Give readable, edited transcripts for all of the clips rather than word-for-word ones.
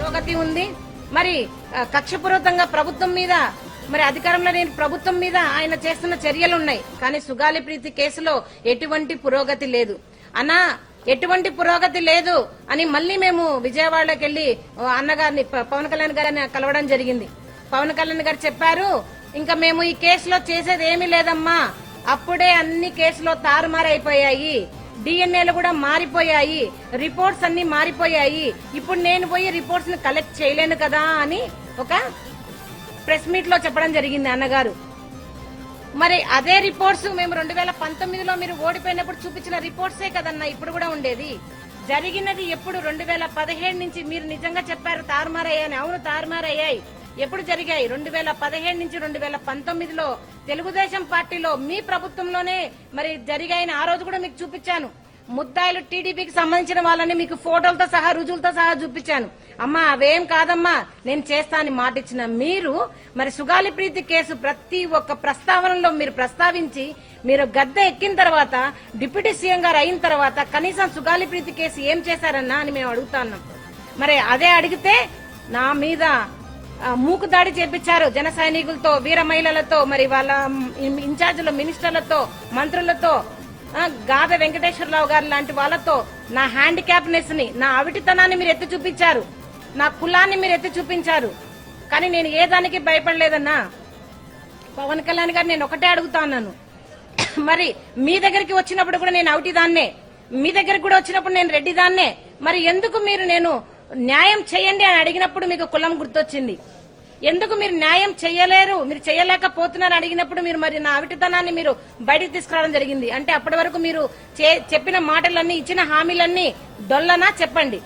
పురోగతి ఉంది. మరి కక్షపూర్వకంగా ప్రభుత్వం మీద, మరి అధికారంలో లేని ప్రభుత్వం మీద ఆయన చేస్తున్న చర్యలున్నాయి. కానీ సుగాలి ప్రీతి కేసులో ఎటువంటి పురోగతి లేదు అన్నా. ఎటువంటి పురోగతి లేదు అని మళ్ళీ మేము విజయవాడకి వెళ్లి అన్నగారిని, పవన్ కళ్యాణ్ గారిని కలవడం జరిగింది. పవన్ కళ్యాణ్ గారు చెప్పారు, ఇంకా మేము ఈ కేసులో చేసేది ఏమీ లేదమ్మా, అప్పుడే అన్ని కేసులో తారుమారైపోయాయి, డిఎన్ఏలు కూడా మారిపోయాయి, రిపోర్ట్స్ అన్ని మారిపోయాయి, ఇప్పుడు నేను పోయి రిపోర్ట్స్ ని కలెక్ట్ చేయలేను కదా అని ఒక ప్రెస్ మీట్ లో చెప్పడం జరిగింది అన్నగారు. మరి అదే రిపోర్ట్స్ మేము 2019లో మీరు ఓడిపోయినప్పుడు చూపించిన రిపోర్ట్సే కదన్నా ఇప్పుడు కూడా ఉండేది. జరిగినది ఎప్పుడు 2017 నుంచి మీరు నిజంగా చెప్పారు తారుమారయ్యాయని. అవును, తారుమారయ్యాయి. ఎప్పుడు జరిగాయి? 2017 నుంచి 2019లో తెలుగుదేశం పార్టీలో మీ ప్రభుత్వంలోనే మరి జరిగాయని ఆ రోజు కూడా మీకు చూపించాను. ముద్దాయిలు టీడీపీకి సంబంధించిన వాళ్ళని మీకు ఫోటోలతో సహా, రుజువులతో సహా చూపించాను. అమ్మా అవేం కాదమ్మా, నేను చేస్తానని మాట ఇచ్చిన మీరు మరి సుగాలి ప్రీతి కేసు ప్రతి ఒక్క ప్రస్తావనలో మీరు ప్రస్తావించి, మీరు గద్దె ఎక్కిన తర్వాత, డిప్యూటీ సీఎం గారు అయిన తర్వాత కనీసం సుగాలి ప్రీతి కేసు ఏం చేశారన్నా అని మేము అడుగుతున్నాం. మరి అదే అడిగితే నా మీద మూకు దాడి చేపించారు జన సైనికులతో, వీర మహిళలతో, మరి వాళ్ళ ఇన్ఛార్జీల మినిస్టర్లతో, మంత్రులతో, గాద వెంకటేశ్వరరావు గారు లాంటి వాళ్ళతో నా హ్యాండిక్యాప్నెస్ ని, నా అవిటితనాన్ని మీరు ఎత్తి చూపించారు, నా కులాన్ని మీరు ఎత్తి చూపించారు. కానీ నేను ఏ దానికి భయపడలేదన్నా. పవన్ కళ్యాణ్ గారు నేను ఒకటే అడుగుతా ఉన్నాను, మరి మీ దగ్గరికి వచ్చినప్పుడు కూడా నేను అవిటిదాన్నే, మీ దగ్గరికి కూడా వచ్చినప్పుడు నేను రెడ్డిదాన్నే, మరి ఎందుకు మీరు నేను న్యాయం చేయండి అని అడిగినప్పుడు మీకు కులం గుర్తొచ్చింది? ఎందుకు మీరు న్యాయం చేయలేరు, మీరు చేయలేకపోతున్నారు అడిగినప్పుడు మీరు మరి నా అవిటితనాన్ని మీరు బయటికి తీసుకురావడం జరిగింది? అంటే అప్పటి వరకు మీరు చెప్పిన మాటలన్నీ, ఇచ్చిన హామీలన్నీ డొల్లనా చెప్పండి.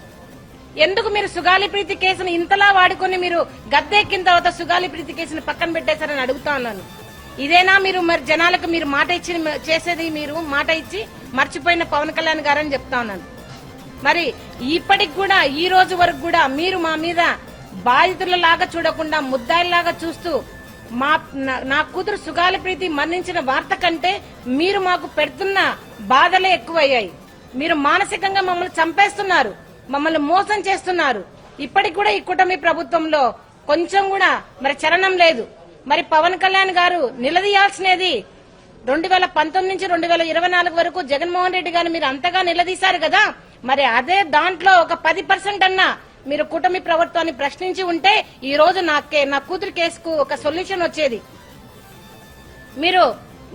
ఎందుకు మీరు సుగాలి ప్రీతి కేసును ఇంతలా వాడుకొని మీరు గద్దెక్కిన తర్వాత సుగాలి ప్రీతి కేసును పక్కన పెట్టేశారని అడుగుతా ఉన్నాను. ఇదేనా మీరు మరి జనాలకు మీరు మాట ఇచ్చి చేసేది? మీరు మాట ఇచ్చి మర్చిపోయిన పవన్ కళ్యాణ్ గారని చెప్తా ఉన్నాను. మరి ఇప్పటికి కూడా, ఈ రోజు వరకు కూడా మీరు మా మీద బాధితులలాగా చూడకుండా ముద్దాయిలాగా చూస్తూ, నా కూతురు సుగాలి ప్రీతి మరణించిన వార్త కంటే మీరు మాకు పెడుతున్న బాధలే ఎక్కువయ్యాయి. మీరు మానసికంగా మమ్మల్ని చంపేస్తున్నారు, మమ్మల్ని మోసం చేస్తున్నారు. ఇప్పటికి కూడా ఈ కూటమి ప్రభుత్వంలో కొంచెం కూడా మరి చలనం లేదు. మరి పవన్ కళ్యాణ్ గారు నిలదీయాల్సినది 2019 నుంచి 2024 వరకు జగన్మోహన్ రెడ్డి గారిని మీరు అంతగా నిలదీశారు కదా, మరి అదే దాంట్లో ఒక 10% అన్నా మీరు కూటమి ప్రభుత్వాన్ని ప్రశ్నించి ఉంటే ఈ రోజు నా కూతురు కేసుకు ఒక సొల్యూషన్ వచ్చేది. మీరు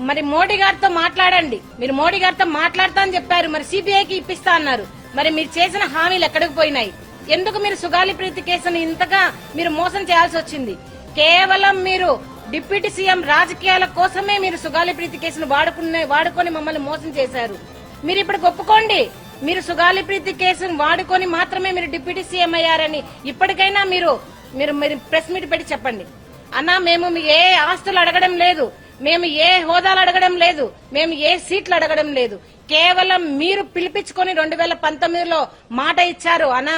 మరి మోడీ గారితో మాట్లాడండి, మీరు మోడీ గారితో మాట్లాడతా అని చెప్పారు, మరి సిబిఐకి ఇప్పిస్తా అన్నారు. మరి మీరు చేసిన హామీలు ఎక్కడికి పోయినాయి? ఎందుకు మీరు సుగాలి ప్రీతి కేసుని ఇంతగా మీరు మోసం చేయాల్సి వచ్చింది? కేవలం మీరు డిప్యూటీ సీఎం రాజకీయాల కోసమే మీరు సుగాలి ప్రీతి కేసును వాడుకొని మమ్మల్ని మోసం చేశారు. మీరు ఇప్పుడు ఒప్పుకోండి, మీరు సుగాలి ప్రీతి కేసును వాడుకొని మాత్రమే మీరు డిప్యూటీ సీఎం అయ్యారని ఇప్పటికైనా మీరు ప్రెస్ మీట్ పెట్టి చెప్పండి. అన్నా మేము ఏ ఆస్తులు అడగడం లేదు, మేము ఏ హోదాలు అడగడం లేదు, మేము ఏ సీట్లు అడగడం లేదు. కేవలం మీరు పిలిపించుకొని 2019లో మాట ఇచ్చారు అన్నా.